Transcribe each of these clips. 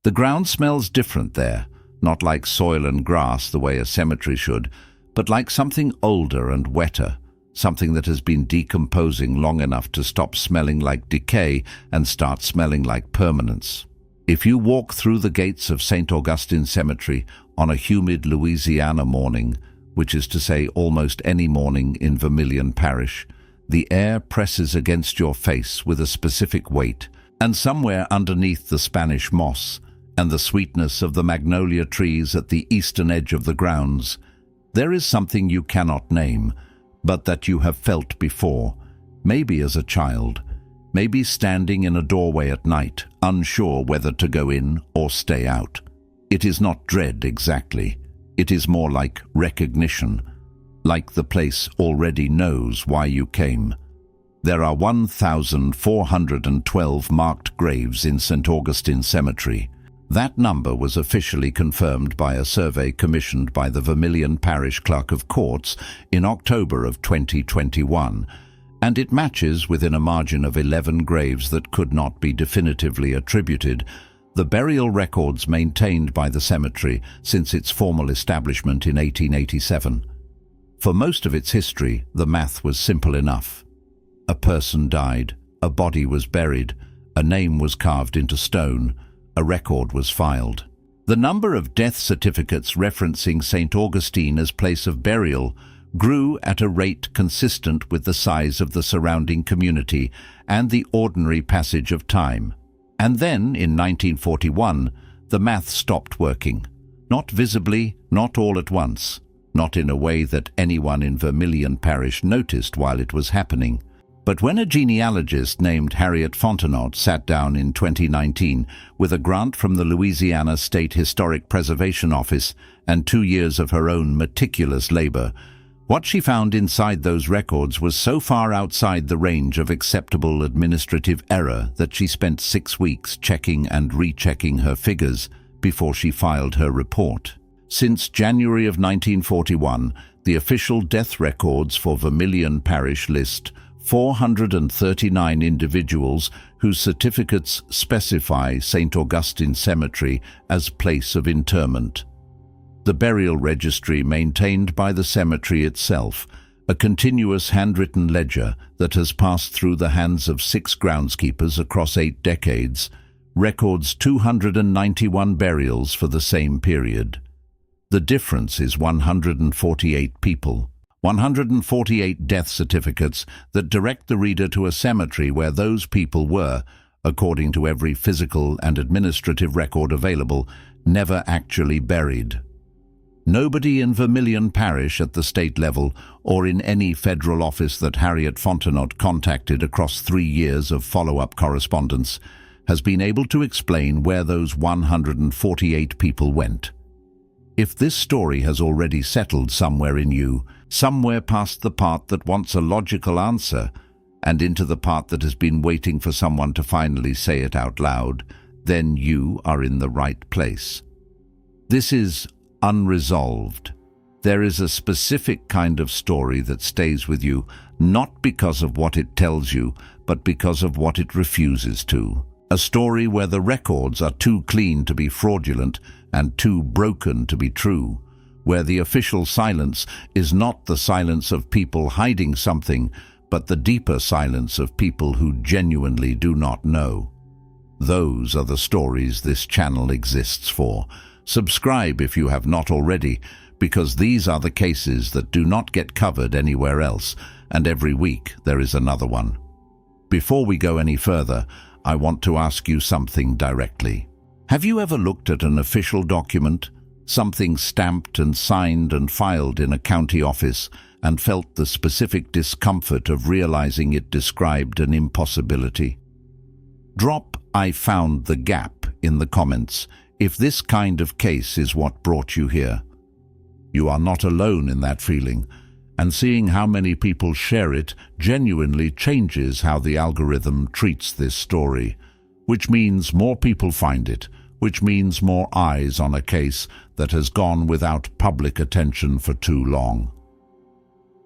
The ground smells different there, not like soil and grass the way a cemetery should, but like something older and wetter, something that has been decomposing long enough to stop smelling like decay and start smelling like permanence. If you walk through the gates of St. Augustine Cemetery on a humid Louisiana morning, which is to say almost any morning in Vermilion Parish, the air presses against your face with a specific weight, and somewhere underneath the Spanish moss and the sweetness of the magnolia trees at the eastern edge of the grounds, there is something you cannot name, but that you have felt before, maybe as a child, maybe standing in a doorway at night, unsure whether to go in or stay out. It is not dread exactly. It is more like recognition, like the place already knows why you came. There are 1,412 marked graves in St. Augustine Cemetery. That number was officially confirmed by a survey commissioned by the Vermilion Parish Clerk of Courts in October of 2021, and it matches within a margin of 11 graves that could not be definitively attributed the burial records maintained by the cemetery since its formal establishment in 1887. For most of its history, the math was simple enough. A person died, a body was buried, a name was carved into stone, a record was filed. The number of death certificates referencing St. Augustine as place of burial grew at a rate consistent with the size of the surrounding community and the ordinary passage of time. And then, in 1941, the math stopped working. Not visibly, not all at once, not in a way that anyone in Vermilion Parish noticed while it was happening. But when a genealogist named Harriet Fontenot sat down in 2019 with a grant from the Louisiana State Historic Preservation Office and 2 years of her own meticulous labor, what she found inside those records was so far outside the range of acceptable administrative error that she spent 6 weeks checking and rechecking her figures before she filed her report. Since January of 1941, the official death records for Vermilion Parish list 439 individuals whose certificates specify St. Augustine Cemetery as place of interment. The burial registry maintained by the cemetery itself, a continuous handwritten ledger that has passed through the hands of 6 groundskeepers across 8 decades, records 291 burials for the same period. The difference is 148 people. 148 death certificates that direct the reader to a cemetery where those people were, according to every physical and administrative record available, never actually buried. Nobody in Vermilion Parish at the state level or in any federal office that Harriet Fontenot contacted across 3 years of follow-up correspondence has been able to explain where those 148 people went. If this story has already settled somewhere in you, somewhere past the part that wants a logical answer, and into the part that has been waiting for someone to finally say it out loud, then you are in the right place. This is unresolved. There is a specific kind of story that stays with you, not because of what it tells you, but because of what it refuses to. A story where the records are too clean to be fraudulent and too broken to be true, where the official silence is not the silence of people hiding something, but the deeper silence of people who genuinely do not know. Those are the stories this channel exists for. Subscribe if you have not already, because these are the cases that do not get covered anywhere else, and every week there is another one. Before we go any further, I want to ask you something directly. Have you ever looked at an official document, something stamped and signed and filed in a county office, and felt the specific discomfort of realizing it described an impossibility? Drop "I found the gap" in the comments if this kind of case is what brought you here. You are not alone in that feeling, and seeing how many people share it genuinely changes how the algorithm treats this story, which means more people find it, which means more eyes on a case that has gone without public attention for too long.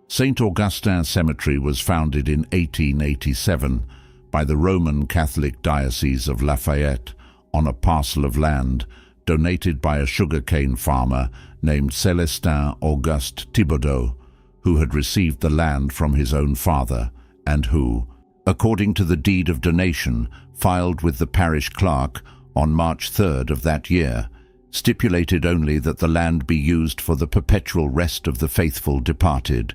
St. Augustine Cemetery was founded in 1887 by the Roman Catholic Diocese of Lafayette on a parcel of land donated by a sugarcane farmer named Célestin Auguste Thibaudot, who had received the land from his own father and who, according to the deed of donation filed with the parish clerk on March 3rd of that year, stipulated only that the land be used for the perpetual rest of the faithful departed,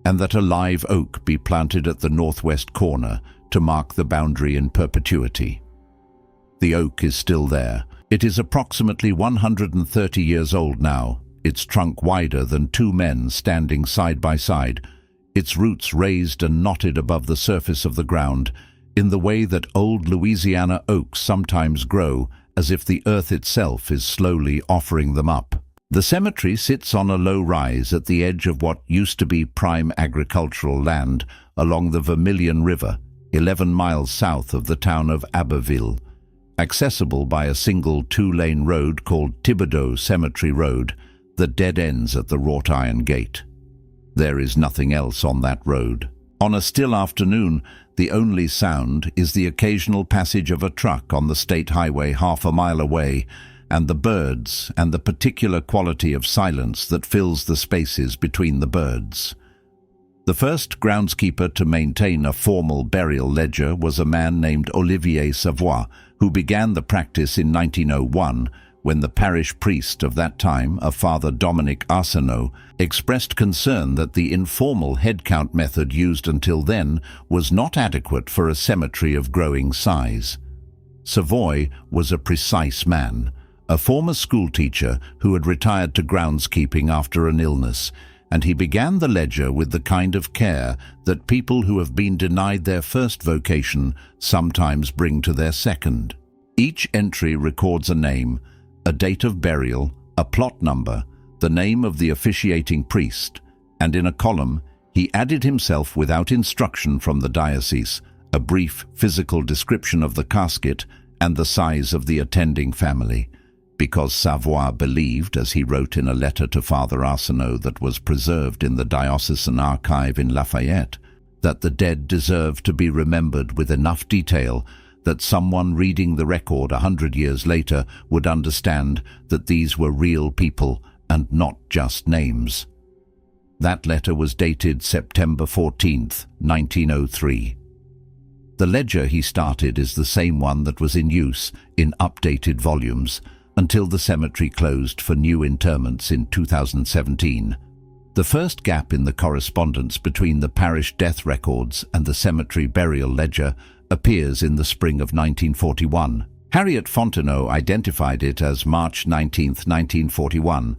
and that a live oak be planted at the northwest corner to mark the boundary in perpetuity. The oak is still there. It is approximately 130 years old now, its trunk wider than two men standing side by side, its roots raised and knotted above the surface of the ground, in the way that old Louisiana oaks sometimes grow, as if the earth itself is slowly offering them up. The cemetery sits on a low rise at the edge of what used to be prime agricultural land along the Vermilion River, 11 miles south of the town of Abbeville, accessible by a single two-lane road called Thibaudot Cemetery Road that dead ends at the wrought iron gate. There is nothing else on that road. On a still afternoon, the only sound is the occasional passage of a truck on the state highway half a mile away, and the birds, and the particular quality of silence that fills the spaces between the birds. The first groundskeeper to maintain a formal burial ledger was a man named Olivier Savoy, who began the practice in 1901, when the parish priest of that time, a Father Dominic Arsenault, expressed concern that the informal headcount method used until then was not adequate for a cemetery of growing size. Savoy was a precise man, a former schoolteacher who had retired to groundskeeping after an illness, and he began the ledger with the kind of care that people who have been denied their first vocation sometimes bring to their second. Each entry records a name, a date of burial, a plot number, the name of the officiating priest, and in a column he added himself without instruction from the diocese, a brief physical description of the casket and the size of the attending family, because Savoy believed, as he wrote in a letter to Father Arsenault that was preserved in the diocesan archive in Lafayette, that the dead deserved to be remembered with enough detail that someone reading the record 100 years later would understand that these were real people and not just names. That letter was dated September 14th, 1903. The ledger he started is the same one that was in use in updated volumes until the cemetery closed for new interments in 2017. The first gap in the correspondence between the parish death records and the cemetery burial ledger appears in the spring of 1941. Harriet Fontenot identified it as March 19, 1941,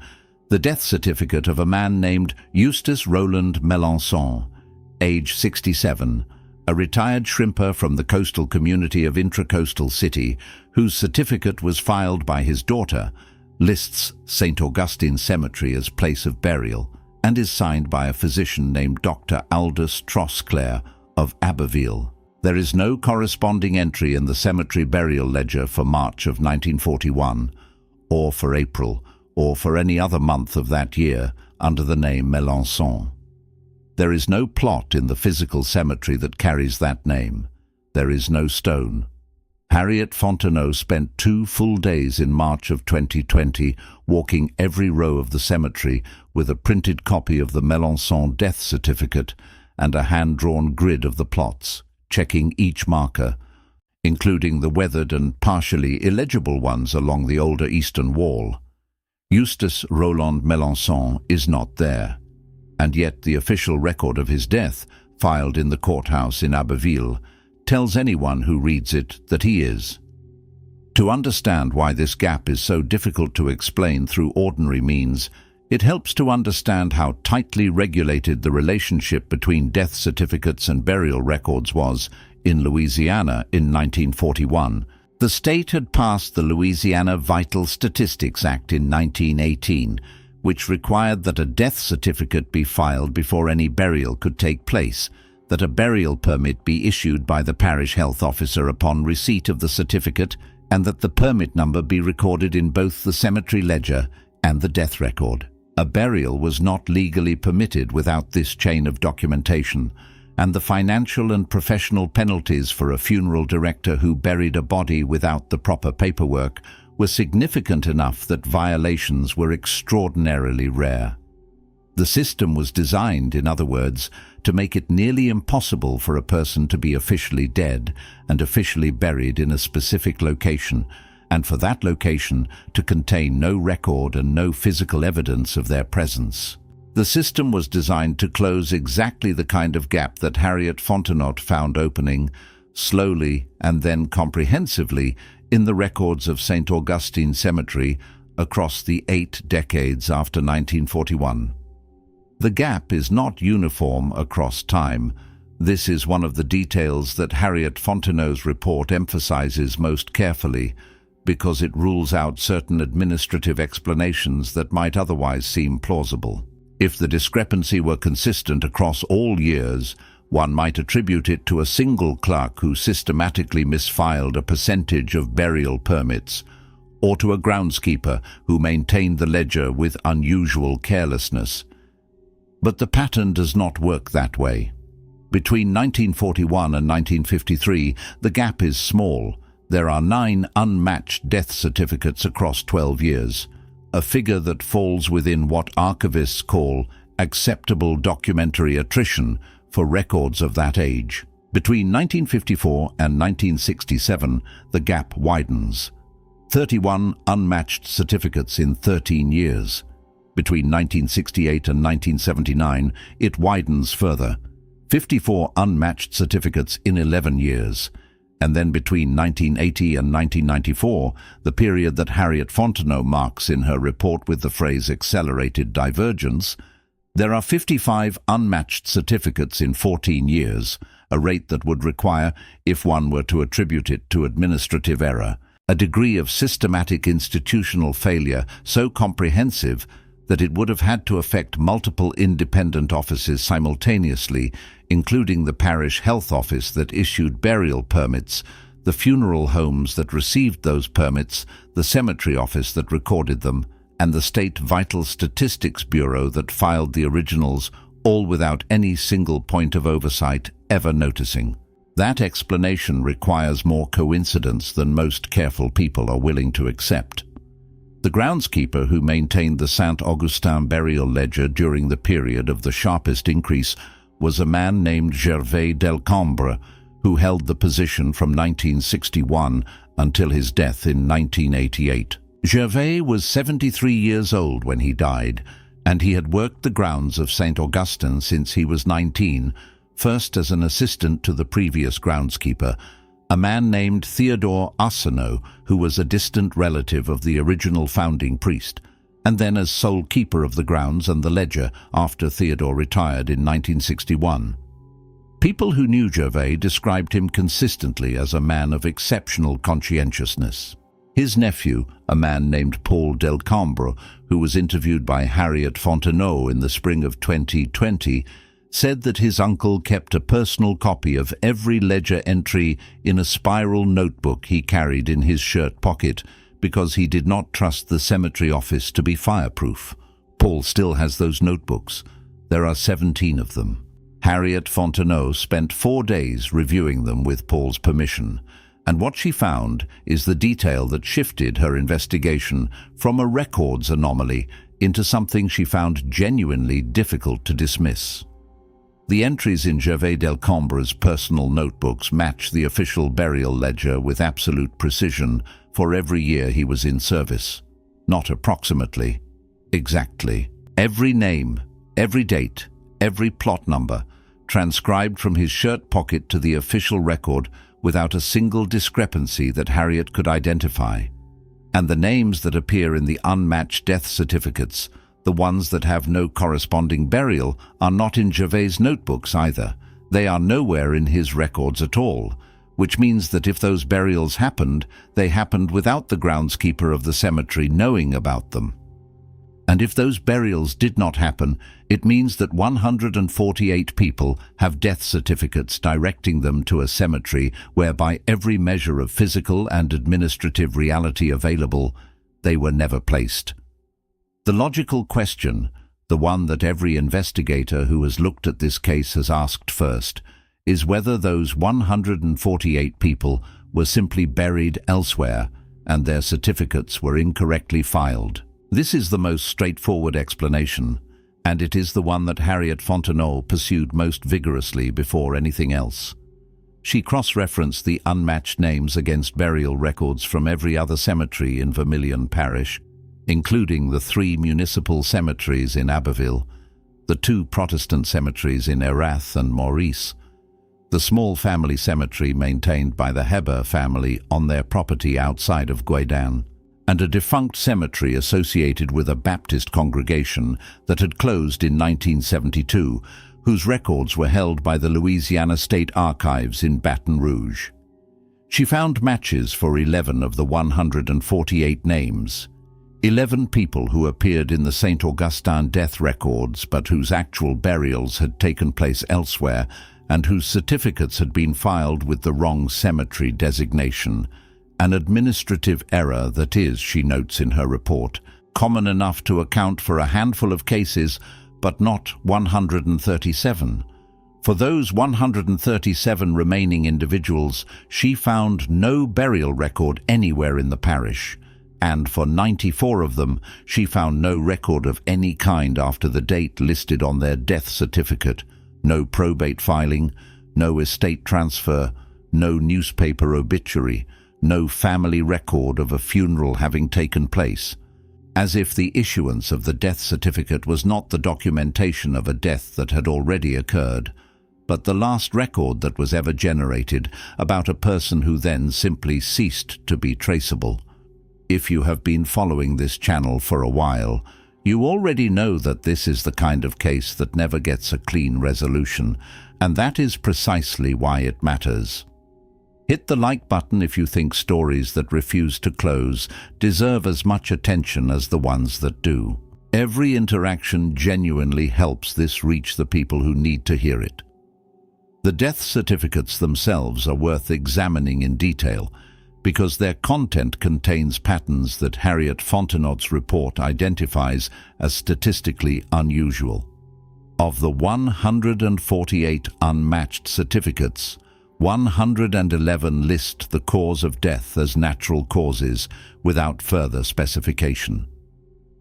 the death certificate of a man named Eustace Roland Melançon, age 67, a retired shrimper from the coastal community of Intracoastal City, whose certificate was filed by his daughter, lists St. Augustine Cemetery as place of burial, and is signed by a physician named Dr. Aldous Trosclair of Abbeville. There is no corresponding entry in the cemetery burial ledger for March of 1941, or for April, or for any other month of that year under the name Melançon. There is no plot in the physical cemetery that carries that name. There is no stone. Harriet Fontenot spent 2 full days in March of 2020 walking every row of the cemetery with a printed copy of the Melançon death certificate and a hand-drawn grid of the plots, checking each marker, including the weathered and partially illegible ones along the older eastern wall. Eustace Roland Melançon is not there, and yet the official record of his death, filed in the courthouse in Abbeville, tells anyone who reads it that he is. To understand why this gap is so difficult to explain through ordinary means, it helps to understand how tightly regulated the relationship between death certificates and burial records was in Louisiana in 1941. The state had passed the Louisiana Vital Statistics Act in 1918, which required that a death certificate be filed before any burial could take place, that a burial permit be issued by the parish health officer upon receipt of the certificate, and that the permit number be recorded in both the cemetery ledger and the death record. A burial was not legally permitted without this chain of documentation, and the financial and professional penalties for a funeral director who buried a body without the proper paperwork were significant enough that violations were extraordinarily rare. The system was designed, in other words, to make it nearly impossible for a person to be officially dead and officially buried in a specific location, and for that location to contain no record and no physical evidence of their presence. The system was designed to close exactly the kind of gap that Harriet Fontenot found opening, slowly and then comprehensively, in the records of St. Augustine Cemetery across the 8 decades after 1941. The gap is not uniform across time. This is one of the details that Harriet Fontenot's report emphasizes most carefully, because it rules out certain administrative explanations that might otherwise seem plausible. If the discrepancy were consistent across all years, one might attribute it to a single clerk who systematically misfiled a percentage of burial permits, or to a groundskeeper who maintained the ledger with unusual carelessness. But the pattern does not work that way. Between 1941 and 1953, the gap is small. There are 9 unmatched death certificates across 12 years, a figure that falls within what archivists call acceptable documentary attrition for records of that age. Between 1954 and 1967, the gap widens. 31 unmatched certificates in 13 years. Between 1968 and 1979, it widens further. 54 unmatched certificates in 11 years. And then between 1980 and 1994, the period that Harriet Fontenot marks in her report with the phrase accelerated divergence, there are 55 unmatched certificates in 14 years, a rate that would require, if one were to attribute it to administrative error, a degree of systematic institutional failure so comprehensive that it would have had to affect multiple independent offices simultaneously, including the parish health office that issued burial permits, the funeral homes that received those permits, the cemetery office that recorded them, and the State Vital Statistics Bureau that filed the originals, all without any single point of oversight ever noticing. That explanation requires more coincidence than most careful people are willing to accept. The groundskeeper who maintained the Saint Augustin burial ledger during the period of the sharpest increase was a man named Gervais Delcambre, who held the position from 1961 until his death in 1988. Gervais was 73 years old when he died, and he had worked the grounds of St. Augustine since he was 19, first as an assistant to the previous groundskeeper, a man named Theodore Arsenault, who was a distant relative of the original founding priest, and then as sole keeper of the grounds and the ledger after Theodore retired in 1961. People who knew Gervais described him consistently as a man of exceptional conscientiousness. His nephew, a man named Paul Delcambre, who was interviewed by Harriet Fontenot in the spring of 2020, said that his uncle kept a personal copy of every ledger entry in a spiral notebook he carried in his shirt pocket because he did not trust the cemetery office to be fireproof. Paul still has those notebooks. There are 17 of them. Harriet Fontenot spent 4 days reviewing them with Paul's permission, and what she found is the detail that shifted her investigation from a records anomaly into something she found genuinely difficult to dismiss. The entries in Gervais Delcambre's personal notebooks match the official burial ledger with absolute precision for every year he was in service. Not approximately, exactly. Every name, every date, every plot number, transcribed from his shirt pocket to the official record without a single discrepancy that Harriet could identify. And the names that appear in the unmatched death certificates, the ones that have no corresponding burial, are not in Gervais' notebooks either. They are nowhere in his records at all, which means that if those burials happened, they happened without the groundskeeper of the cemetery knowing about them. And if those burials did not happen, it means that 148 people have death certificates directing them to a cemetery where by every measure of physical and administrative reality available, they were never placed. The logical question, the one that every investigator who has looked at this case has asked first, is whether those 148 people were simply buried elsewhere and their certificates were incorrectly filed. This is the most straightforward explanation, and it is the one that Harriet Fontenot pursued most vigorously before anything else. She cross-referenced the unmatched names against burial records from every other cemetery in Vermilion Parish, including the 3 municipal cemeteries in Abbeville, the 2 Protestant cemeteries in Erath and Maurice, the small family cemetery maintained by the Heber family on their property outside of Gueydan, and a defunct cemetery associated with a Baptist congregation that had closed in 1972, whose records were held by the Louisiana State Archives in Baton Rouge. She found matches for 11 of the 148 names, 11 people who appeared in the St. Augustin death records but whose actual burials had taken place elsewhere and whose certificates had been filed with the wrong cemetery designation, an administrative error that is, she notes in her report, common enough to account for a handful of cases but not 137. For those 137 remaining individuals, she found no burial record anywhere in the parish, and for 94 of them, she found no record of any kind after the date listed on their death certificate, no probate filing, no estate transfer, no newspaper obituary, no family record of a funeral having taken place, as if the issuance of the death certificate was not the documentation of a death that had already occurred, but the last record that was ever generated about a person who then simply ceased to be traceable. If you have been following this channel for a while, you already know that this is the kind of case that never gets a clean resolution, and that is precisely why it matters. Hit the like button if you think stories that refuse to close deserve as much attention as the ones that do. Every interaction genuinely helps this reach the people who need to hear it. The death certificates themselves are worth examining in detail, because their content contains patterns that Harriet Fontenot's report identifies as statistically unusual. Of the 148 unmatched certificates, 111 list the cause of death as natural causes without further specification.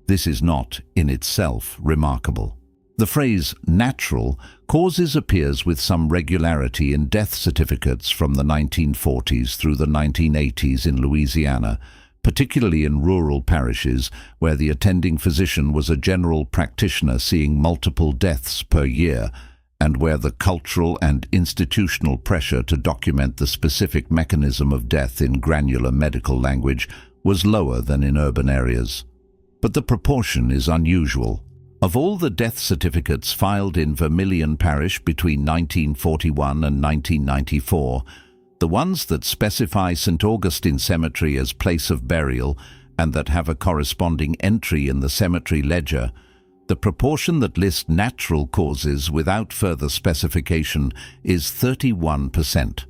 This is not, in itself, remarkable. The phrase natural causes appears with some regularity in death certificates from the 1940s through the 1980s in Louisiana, particularly in rural parishes where the attending physician was a general practitioner seeing multiple deaths per year, and where the cultural and institutional pressure to document the specific mechanism of death in granular medical language was lower than in urban areas. But the proportion is unusual. Of all the death certificates filed in Vermilion Parish between 1941 and 1994, the ones that specify St. Augustine Cemetery as place of burial and that have a corresponding entry in the cemetery ledger, the proportion that lists natural causes without further specification is 31%.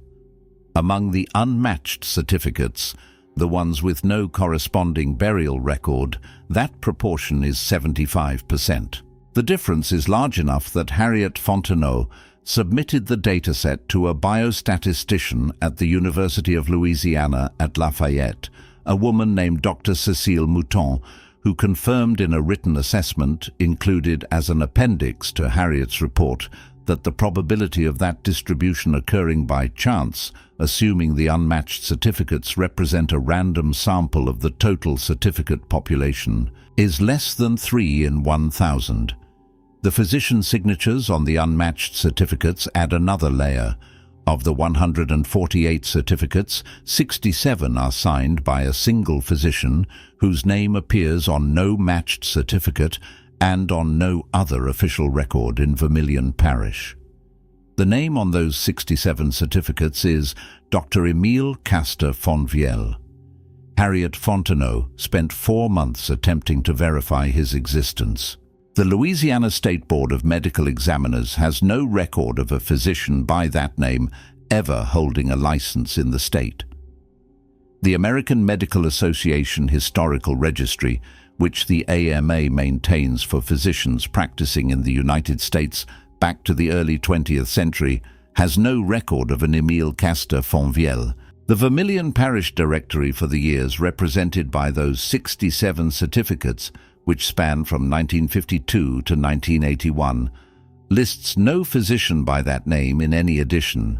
Among the unmatched certificates, the ones with no corresponding burial record, that proportion is 75%. The difference is large enough that Harriet Fontenot submitted the dataset to a biostatistician at the University of Louisiana at Lafayette, a woman named Dr. Cécile Mouton, who confirmed in a written assessment included as an appendix to Harriet's report that the probability of that distribution occurring by chance, assuming the unmatched certificates represent a random sample of the total certificate population, is less than 3 in 1,000. The physician signatures on the unmatched certificates add another layer. Of the 148 certificates, 67 are signed by a single physician whose name appears on no matched certificate and on no other official record in Vermilion Parish. The name on those 67 certificates is Dr. Emile Castor Fonvielle. Harriet Fontenot spent 4 months attempting to verify his existence. The Louisiana State Board of Medical Examiners has no record of a physician by that name ever holding a license in the state. The American Medical Association Historical Registry, which the AMA maintains for physicians practicing in the United States back to the early 20th century, has no record of an Emile Castor Fonvielle. The Vermilion Parish Directory for the years represented by those 67 certificates, which span from 1952 to 1981, lists no physician by that name in any edition.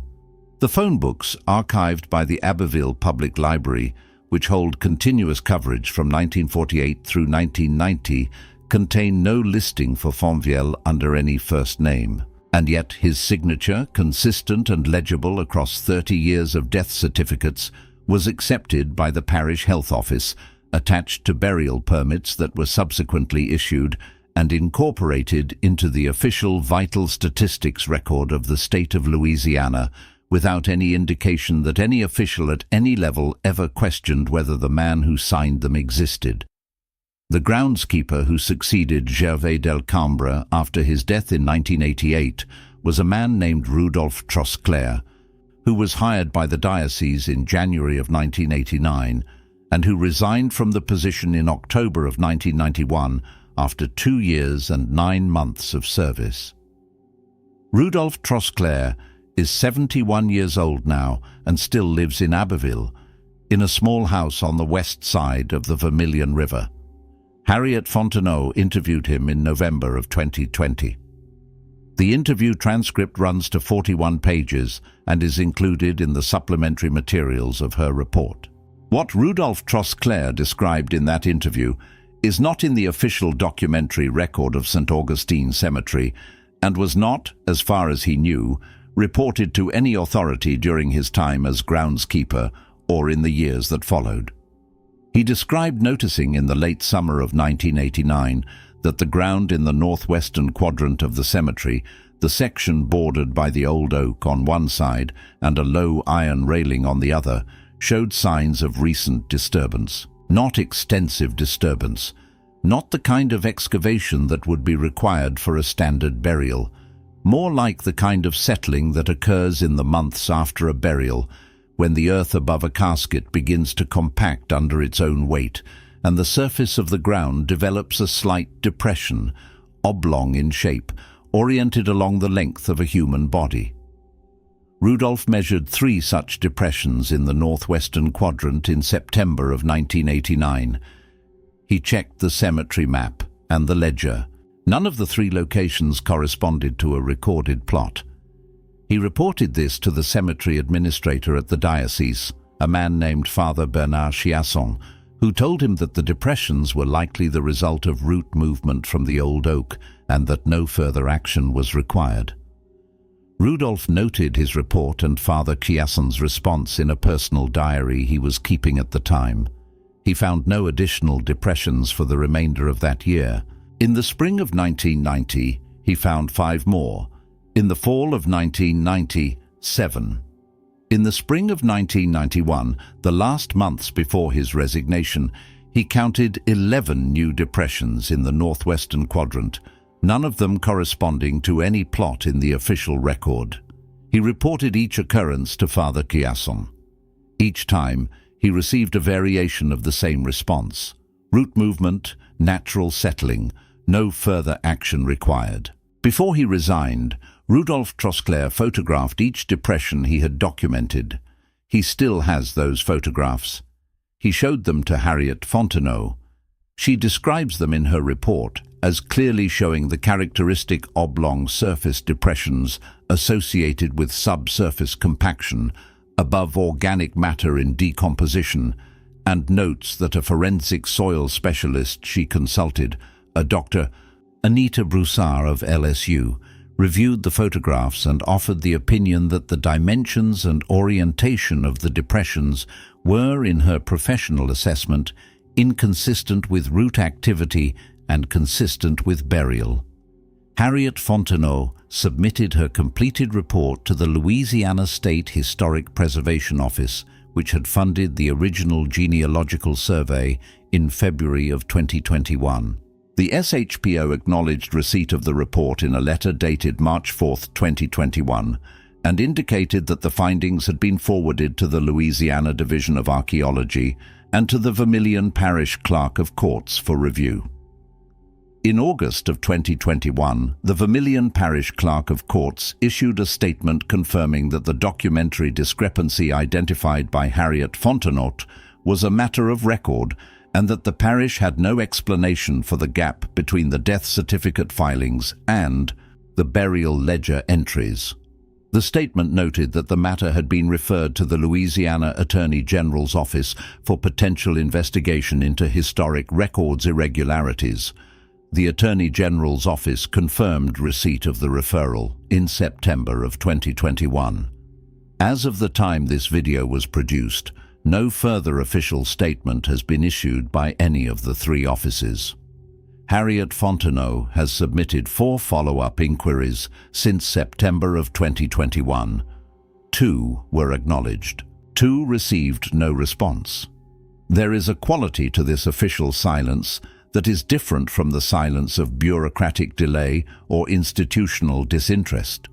The phone books archived by the Abbeville Public Library, which hold continuous coverage from 1948 through 1990, contain no listing for Fonvielle under any first name. And yet his signature, consistent and legible across 30 years of death certificates, was accepted by the Parish Health Office, attached to burial permits that were subsequently issued, and incorporated into the official vital statistics record of the state of Louisiana, without any indication that any official at any level ever questioned whether the man who signed them existed. The groundskeeper who succeeded Gervais del Cambre after his death in 1988 was a man named Rudolph Trosclair, who was hired by the diocese in January of 1989 and who resigned from the position in October of 1991 after 2 years and 9 months of service. Rudolph Trosclair is 71 years old now and still lives in Abbeville, in a small house on the west side of the Vermilion River. Harriet Fontenot interviewed him in November of 2020. The interview transcript runs to 41 pages and is included in the supplementary materials of her report. What Rudolph Trosclair described in that interview is not in the official documentary record of St. Augustine Cemetery and was not, as far as he knew, reported to any authority during his time as groundskeeper or in the years that followed. He described noticing in the late summer of 1989 that the ground in the northwestern quadrant of the cemetery, the section bordered by the old oak on one side and a low iron railing on the other, showed signs of recent disturbance. Not extensive disturbance, not the kind of excavation that would be required for a standard burial, more like the kind of settling that occurs in the months after a burial, when the earth above a casket begins to compact under its own weight, and the surface of the ground develops a slight depression, oblong in shape, oriented along the length of a human body. Rudolph measured 3 such depressions in the northwestern quadrant in September of 1989. He checked the cemetery map and the ledger. None of the 3 locations corresponded to a recorded plot. He reported this to the cemetery administrator at the diocese, a man named Father Bernard Chiasson, who told him that the depressions were likely the result of root movement from the old oak and that no further action was required. Rudolph noted his report and Father Chiasson's response in a personal diary he was keeping at the time. He found no additional depressions for the remainder of that year. In the spring of 1990, he found 5 more. In the fall of 1990, 7. In the spring of 1991, the last months before his resignation, he counted 11 new depressions in the northwestern quadrant, none of them corresponding to any plot in the official record. He reported each occurrence to Father Chiasson. Each time, he received a variation of the same response: root movement, natural settling, no further action required. Before he resigned, Rudolph Trosclair photographed each depression he had documented. He still has those photographs. He showed them to Harriet Fontenot. She describes them in her report as clearly showing the characteristic oblong surface depressions associated with subsurface compaction above organic matter in decomposition, and notes that a forensic soil specialist she consulted, a Dr. Anita Broussard of LSU, reviewed the photographs and offered the opinion that the dimensions and orientation of the depressions were, in her professional assessment, inconsistent with root activity and consistent with burial. Harriet Fontenot submitted her completed report to the Louisiana State Historic Preservation Office, which had funded the original genealogical survey, in February of 2021. The SHPO acknowledged receipt of the report in a letter dated March 4, 2021, and indicated that the findings had been forwarded to the Louisiana Division of Archaeology and to the Vermilion Parish Clerk of Courts for review. In August of 2021, the Vermilion Parish Clerk of Courts issued a statement confirming that the documentary discrepancy identified by Harriet Fontenot was a matter of record and that the parish had no explanation for the gap between the death certificate filings and the burial ledger entries. The statement noted that the matter had been referred to the Louisiana Attorney General's office for potential investigation into historic records irregularities. The Attorney General's office confirmed receipt of the referral in September of 2021. As of the time this video was produced, no further official statement has been issued by any of the three offices. Harriet Fontenot has submitted 4 follow-up inquiries since September of 2021. 2 were acknowledged. 2 received no response. There is a quality to this official silence that is different from the silence of bureaucratic delay or institutional disinterest.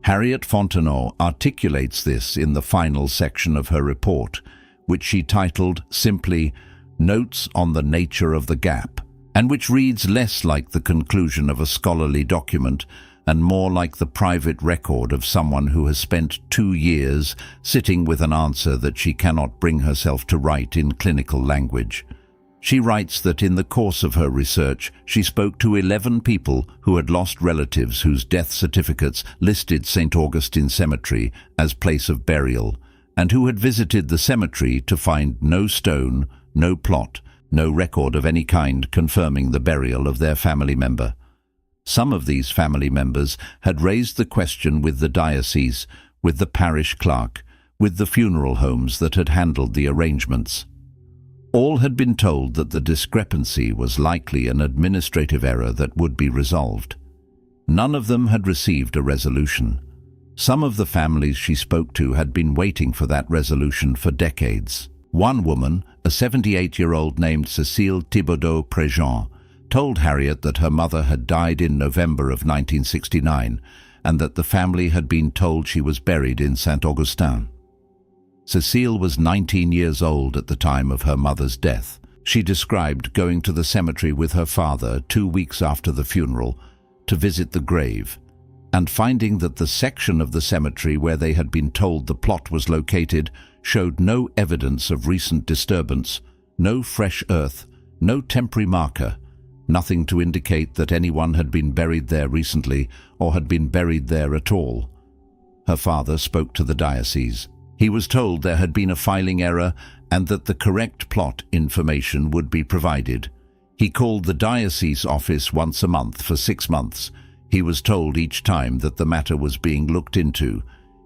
Harriet Fontenot articulates this in the final section of her report, which she titled simply "Notes on the Nature of the Gap," and which reads less like the conclusion of a scholarly document and more like the private record of someone who has spent 2 years sitting with an answer that she cannot bring herself to write in clinical language. She writes that in the course of her research, she spoke to 11 people who had lost relatives whose death certificates listed St. Augustine Cemetery as place of burial, and who had visited the cemetery to find no stone, no plot, no record of any kind confirming the burial of their family member. Some of these family members had raised the question with the diocese, with the parish clerk, with the funeral homes that had handled the arrangements. All had been told that the discrepancy was likely an administrative error that would be resolved. None of them had received a resolution. Some of the families she spoke to had been waiting for that resolution for decades. One woman, a 78-year-old named Cécile Thibodeau-Préjean, told Harriet that her mother had died in November of 1969 and that the family had been told she was buried in St. Augustin. Cécile was 19 years old at the time of her mother's death. She described going to the cemetery with her father 2 weeks after the funeral to visit the grave, and finding that the section of the cemetery where they had been told the plot was located showed no evidence of recent disturbance, no fresh earth, no temporary marker, nothing to indicate that anyone had been buried there recently or had been buried there at all. Her father spoke to the diocese. He was told there had been a filing error and that the correct plot information would be provided. He called the diocese office once a month for 6 months. He was told each time that the matter was being looked into.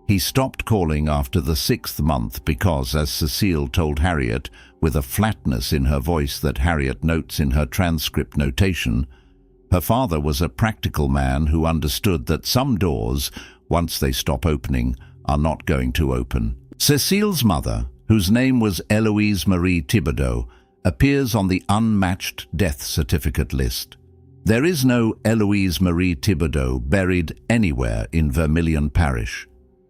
He stopped calling after the 6th month because, as Cécile told Harriet, with a flatness in her voice that Harriet notes in her transcript notation, her father was a practical man who understood that some doors, once they stop opening, are not going to open. Cécile's mother, whose name was Eloise Marie Thibodeau, appears on the unmatched death certificate list. There is no Eloise Marie Thibodeau buried anywhere in Vermilion Parish.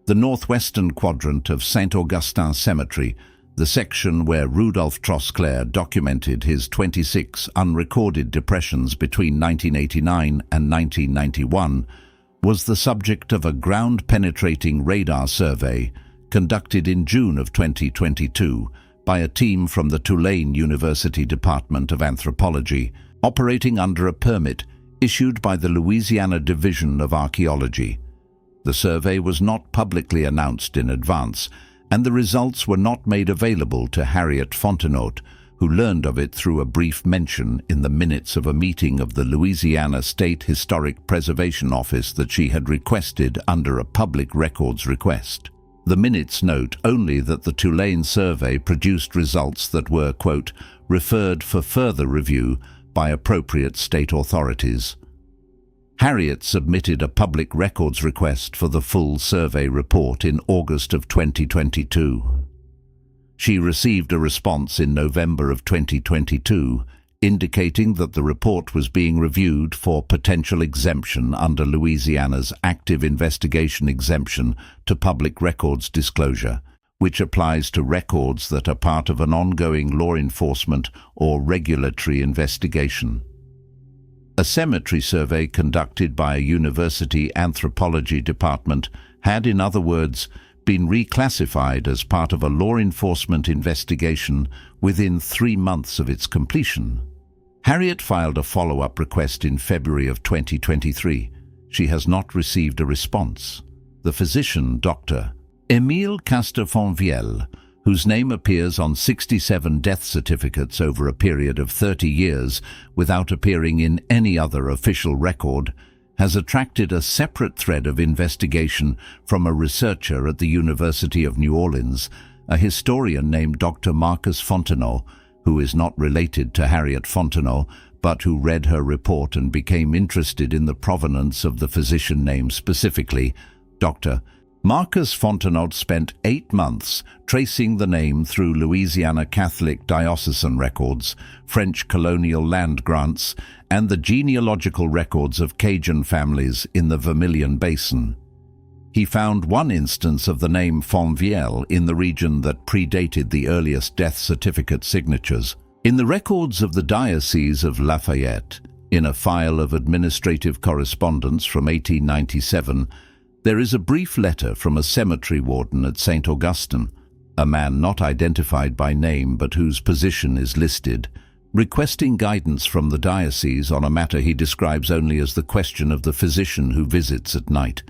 The northwestern quadrant of St. Augustin Cemetery, the section where Rudolph Trosclair documented his 26 unrecorded depressions between 1989 and 1991, was the subject of a ground-penetrating radar survey conducted in June of 2022 by a team from the Tulane University Department of Anthropology, operating under a permit issued by the Louisiana Division of Archaeology. The survey was not publicly announced in advance, and the results were not made available to Harriet Fontenot, who learned of it through a brief mention in the minutes of a meeting of the Louisiana State Historic Preservation Office that she had requested under a public records request. The minutes note only that the Tulane survey produced results that were, quote, referred for further review by appropriate state authorities. Harriet submitted a public records request for the full survey report in August of 2022. She received a response in November of 2022, indicating that the report was being reviewed for potential exemption under Louisiana's active investigation exemption to public records disclosure, which applies to records that are part of an ongoing law enforcement or regulatory investigation. A cemetery survey conducted by a university anthropology department had, in other words, been reclassified as part of a law enforcement investigation within 3 months of its completion. Harriet filed a follow-up request in February of 2023. She has not received a response. The physician, Dr. Émile Castefonvielle, whose name appears on 67 death certificates over a period of 30 years without appearing in any other official record, has attracted a separate thread of investigation from a researcher at the University of New Orleans, a historian named Dr. Marcus Fontenot, who is not related to Harriet Fontenot, but who read her report and became interested in the provenance of the physician name specifically. Dr. Marcus Fontenot spent 8 months tracing the name through Louisiana Catholic diocesan records, French colonial land grants, and the genealogical records of Cajun families in the Vermilion Basin. He found one instance of the name Fonvielle in the region that predated the earliest death certificate signatures. In the records of the Diocese of Lafayette, in a file of administrative correspondence from 1897, there is a brief letter from a cemetery warden at St. Augustine, a man not identified by name but whose position is listed, requesting guidance from the diocese on a matter he describes only as the question of the physician who visits at night.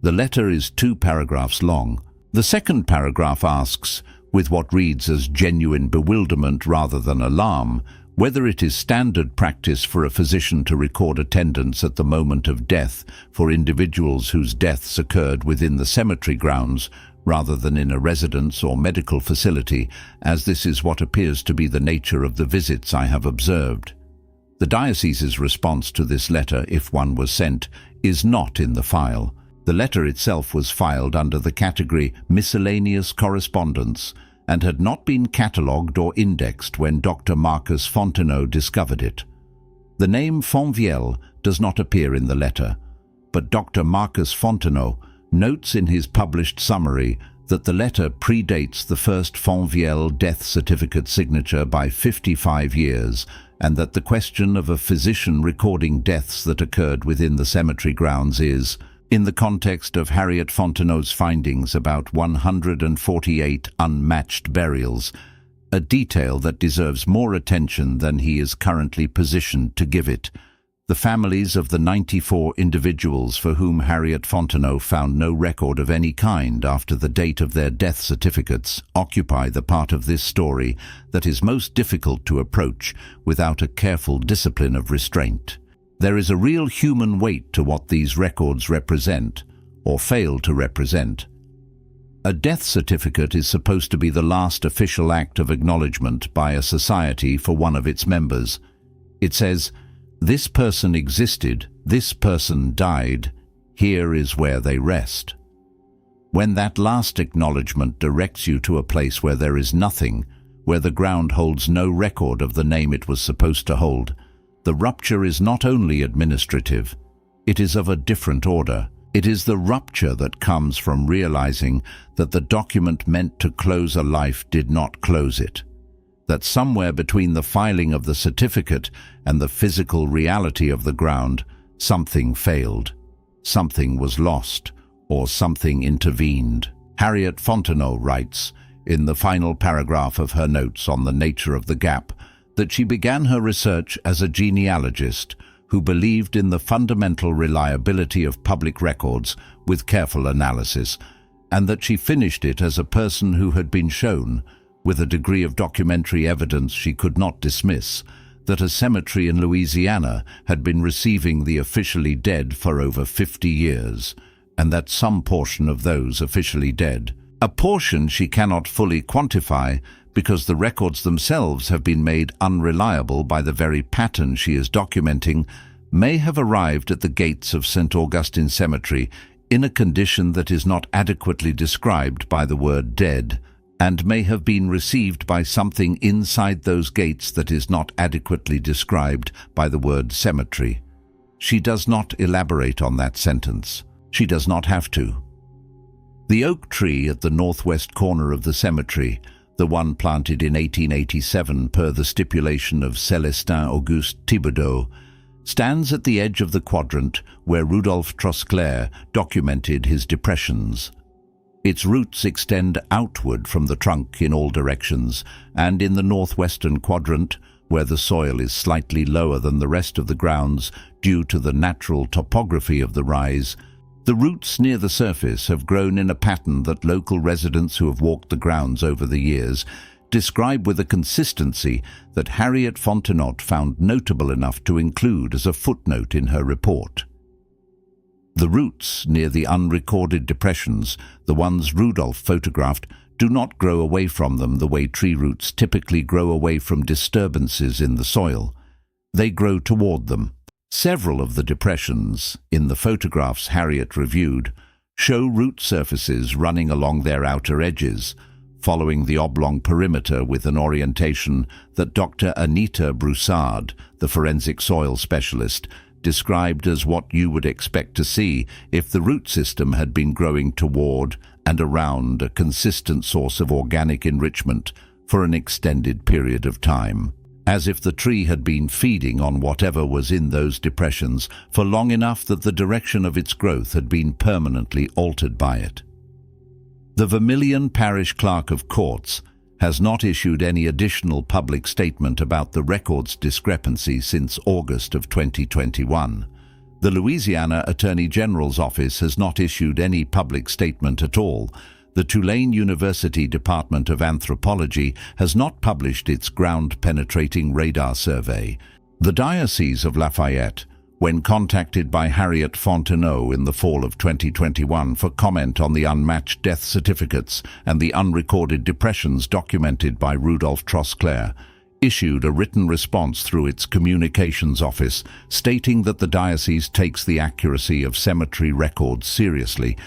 The letter is 2 paragraphs long. The second paragraph asks, with what reads as genuine bewilderment rather than alarm, whether it is standard practice for a physician to record attendance at the moment of death for individuals whose deaths occurred within the cemetery grounds rather than in a residence or medical facility, as this is what appears to be the nature of the visits I have observed. The diocese's response to this letter, if one was sent, is not in the file. The letter itself was filed under the category Miscellaneous Correspondence and had not been catalogued or indexed when Dr. Marcus Fontenot discovered it. The name Fonvielle does not appear in the letter, but Dr. Marcus Fontenot notes in his published summary that the letter predates the first Fonvielle death certificate signature by 55 years and that the question of a physician recording deaths that occurred within the cemetery grounds is, in the context of Harriet Fontenot's findings about 148 unmatched burials, a detail that deserves more attention than he is currently positioned to give it. The families of the 94 individuals for whom Harriet Fontenot found no record of any kind after the date of their death certificates occupy the part of this story that is most difficult to approach without a careful discipline of restraint. There is a real human weight to what these records represent, or fail to represent. A death certificate is supposed to be the last official act of acknowledgement by a society for one of its members. It says, "This person existed, this person died, here is where they rest." When that last acknowledgement directs you to a place where there is nothing, where the ground holds no record of the name it was supposed to hold, the rupture is not only administrative, it is of a different order. It is the rupture that comes from realizing that the document meant to close a life did not close it, that somewhere between the filing of the certificate and the physical reality of the ground, something failed, something was lost, or something intervened. Harriet Fontenot writes, in the final paragraph of her notes on the nature of the gap, that she began her research as a genealogist who believed in the fundamental reliability of public records with careful analysis, and that she finished it as a person who had been shown, with a degree of documentary evidence she could not dismiss, that a cemetery in Louisiana had been receiving the officially dead for over 50 years, and that some portion of those officially dead, a portion she cannot fully quantify, because the records themselves have been made unreliable by the very pattern she is documenting, may have arrived at the gates of St. Augustine Cemetery in a condition that is not adequately described by the word dead, and may have been received by something inside those gates that is not adequately described by the word cemetery. She does not elaborate on that sentence. She does not have to. The oak tree at the northwest corner of the cemetery, the one planted in 1887 per the stipulation of Célestin Auguste Thibodeau, stands at the edge of the quadrant where Rudolf Trosclair documented his depressions. Its roots extend outward from the trunk in all directions, and in the northwestern quadrant, where the soil is slightly lower than the rest of the grounds due to the natural topography of the rise, the roots near the surface have grown in a pattern that local residents who have walked the grounds over the years describe with a consistency that Harriet Fontenot found notable enough to include as a footnote in her report. The roots near the unrecorded depressions, the ones Rudolf photographed, do not grow away from them the way tree roots typically grow away from disturbances in the soil. They grow toward them. Several of the depressions, in the photographs Harriet reviewed, show root surfaces running along their outer edges, following the oblong perimeter with an orientation that Dr. Anita Broussard, the forensic soil specialist, described as what you would expect to see if the root system had been growing toward and around a consistent source of organic enrichment for an extended period of time, as if the tree had been feeding on whatever was in those depressions for long enough that the direction of its growth had been permanently altered by it. The Vermilion Parish Clerk of Courts has not issued any additional public statement about the record's discrepancy since August of 2021. The Louisiana Attorney General's office has not issued any public statement at all. The Tulane University Department of Anthropology has not published its ground-penetrating radar survey. The Diocese of Lafayette, when contacted by Harriet Fontenot in the fall of 2021 for comment on the unmatched death certificates and the unrecorded depressions documented by Rudolf Trosclair, issued a written response through its communications office stating that the diocese takes the accuracy of cemetery records seriously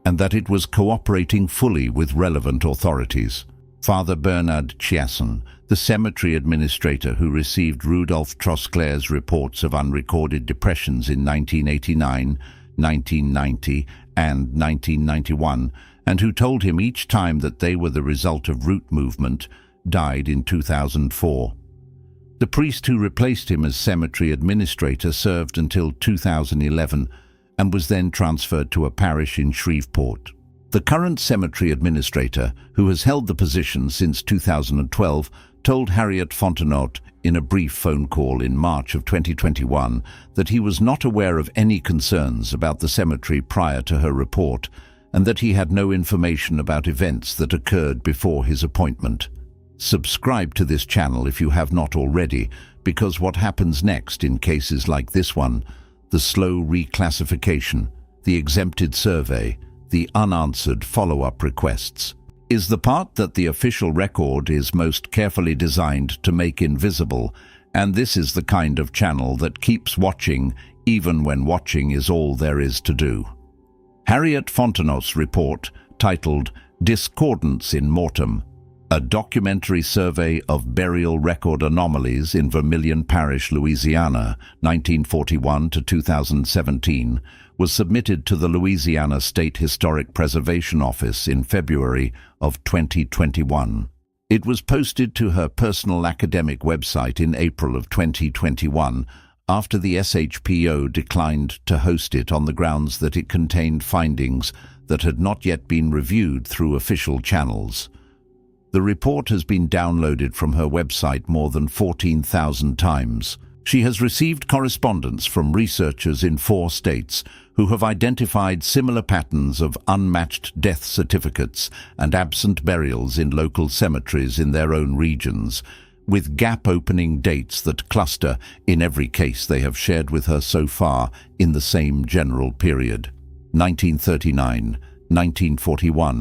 and that it was cooperating fully with relevant authorities. Father Bernard Chiasson, the cemetery administrator who received Rudolf Trosclair's reports of unrecorded depressions in 1989, 1990, and 1991, and who told him each time that they were the result of root movement, died in 2004. The priest who replaced him as cemetery administrator served until 2011 and was then transferred to a parish in Shreveport. The current cemetery administrator, who has held the position since 2012, told Harriet Fontenot in a brief phone call in March of 2021 that he was not aware of any concerns about the cemetery prior to her report and that he had no information about events that occurred before his appointment. Subscribe to this channel if you have not already, because what happens next in cases like this one, the slow reclassification, the exempted survey, the unanswered follow-up requests, is the part that the official record is most carefully designed to make invisible, and this is the kind of channel that keeps watching even when watching is all there is to do. Harriet Fontenot's report, titled Discordance in Mortem, a documentary survey of burial record anomalies in Vermilion Parish, Louisiana, 1941 to 2017, was submitted to the Louisiana State Historic Preservation Office in February of 2021. It was posted to her personal academic website in April of 2021 after the SHPO declined to host it on the grounds that it contained findings that had not yet been reviewed through official channels. The report has been downloaded from her website more than 14,000 times. She has received correspondence from researchers in 4 states who have identified similar patterns of unmatched death certificates and absent burials in local cemeteries in their own regions, with gap-opening dates that cluster in every case they have shared with her so far in the same general period: 1939, 1941,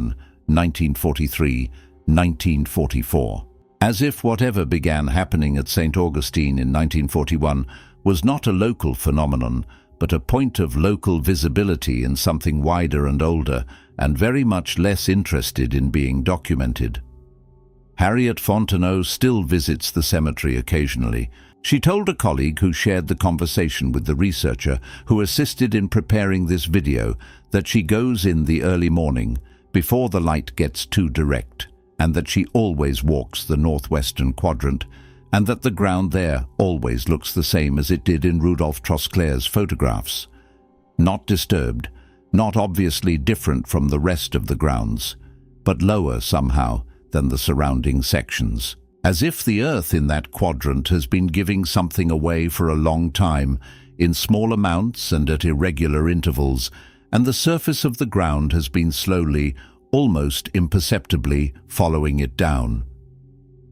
1943, 1944. As if whatever began happening at St. Augustine in 1941 was not a local phenomenon, but a point of local visibility in something wider and older, and very much less interested in being documented. Harriet Fontenot still visits the cemetery occasionally. She told a colleague who shared the conversation with the researcher who assisted in preparing this video that she goes in the early morning, before the light gets too direct, and that she always walks the northwestern quadrant, and that the ground there always looks the same as it did in Rudolf Trosclair's photographs. Not disturbed, not obviously different from the rest of the grounds, but lower somehow than the surrounding sections. As if the earth in that quadrant has been giving something away for a long time, in small amounts and at irregular intervals, and the surface of the ground has been slowly, almost imperceptibly, following it down.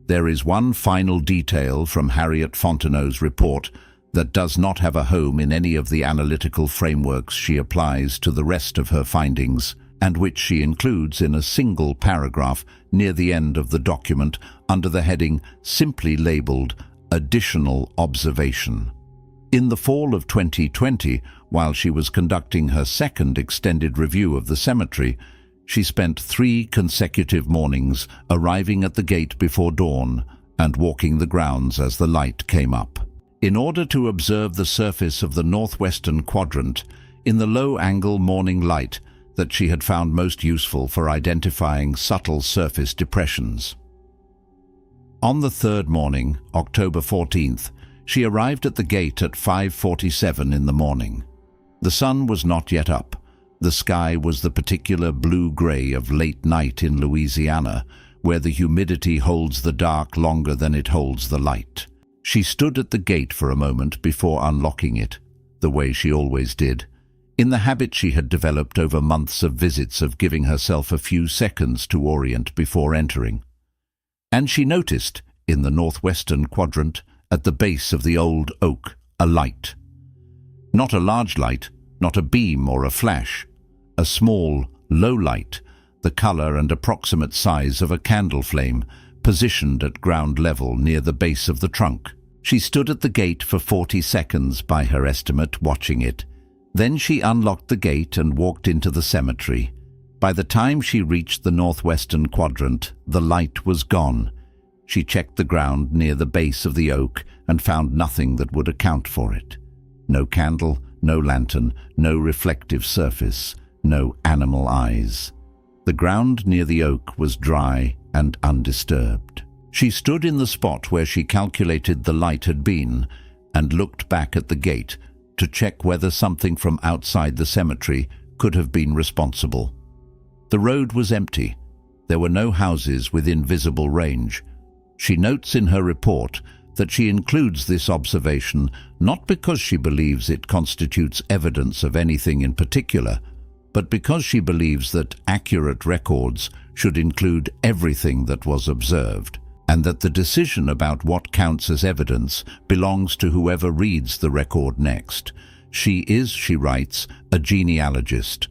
There is one final detail from Harriet Fontenot's report that does not have a home in any of the analytical frameworks she applies to the rest of her findings, and which she includes in a single paragraph near the end of the document under the heading simply labeled Additional Observation. In the fall of 2020, while she was conducting her second extended review of the cemetery, she spent 3 consecutive mornings arriving at the gate before dawn and walking the grounds as the light came up. In order to observe the surface of the northwestern quadrant in the low-angle morning light that she had found most useful for identifying subtle surface depressions. On the third morning, October 14th, she arrived at the gate at 5:47 in the morning. The sun was not yet up. The sky was the particular blue-gray of late night in Louisiana, where the humidity holds the dark longer than it holds the light. She stood at the gate for a moment before unlocking it, the way she always did, in the habit she had developed over months of visits of giving herself a few seconds to orient before entering. And she noticed, in the northwestern quadrant, at the base of the old oak, a light. Not a large light, not a beam or a flash. A small, low light, the color and approximate size of a candle flame, positioned at ground level near the base of the trunk. She stood at the gate for 40 seconds by her estimate, watching it. Then she unlocked the gate and walked into the cemetery. By the time she reached the northwestern quadrant, the light was gone. She checked the ground near the base of the oak and found nothing that would account for it. No candle, no lantern, no reflective surface, no animal eyes. The ground near the oak was dry and undisturbed. She stood in the spot where she calculated the light had been and looked back at the gate to check whether something from outside the cemetery could have been responsible. The road was empty. There were no houses within visible range. She notes in her report that she includes this observation not because she believes it constitutes evidence of anything in particular, but because she believes that accurate records should include everything that was observed, and that the decision about what counts as evidence belongs to whoever reads the record next. She is, she writes, a genealogist.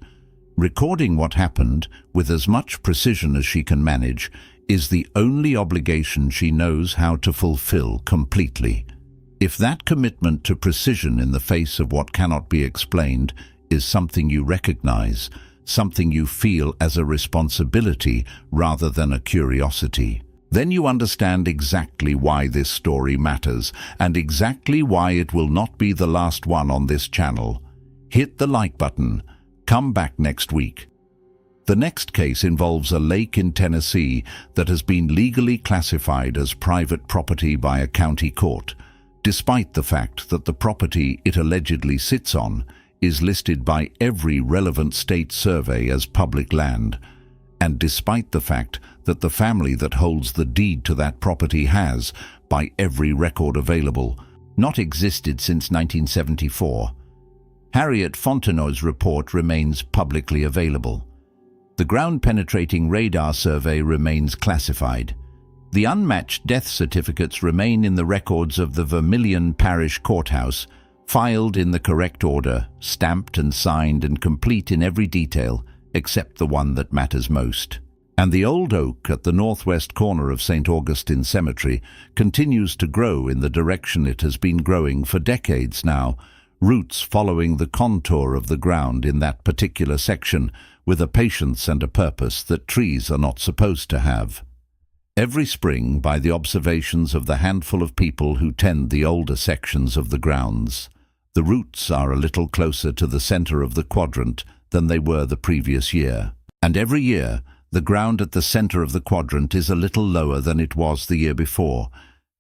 Recording what happened with as much precision as she can manage is the only obligation she knows how to fulfill completely. If that commitment to precision in the face of what cannot be explained is something you recognize, something you feel as a responsibility rather than a curiosity, then you understand exactly why this story matters and exactly why it will not be the last one on this channel. Hit the like button. Come back next week. The next case involves a lake in Tennessee that has been legally classified as private property by a county court, despite the fact that the property it allegedly sits on is listed by every relevant state survey as public land, and despite the fact that the family that holds the deed to that property has, by every record available, not existed since 1974. Harriet Fontenot's report remains publicly available. The ground-penetrating radar survey remains classified. The unmatched death certificates remain in the records of the Vermilion Parish Courthouse, filed in the correct order, stamped and signed and complete in every detail, except the one that matters most. And the old oak at the northwest corner of St. Augustine Cemetery continues to grow in the direction it has been growing for decades now, roots following the contour of the ground in that particular section with a patience and a purpose that trees are not supposed to have. Every spring, by the observations of the handful of people who tend the older sections of the grounds, the roots are a little closer to the center of the quadrant than they were the previous year. And every year, the ground at the center of the quadrant is a little lower than it was the year before,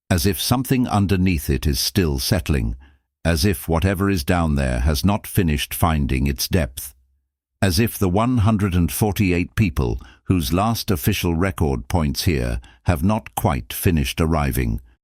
as if something underneath it is still settling, as if whatever is down there has not finished finding its depth, as if the 148 people whose last official record points here have not quite finished arriving,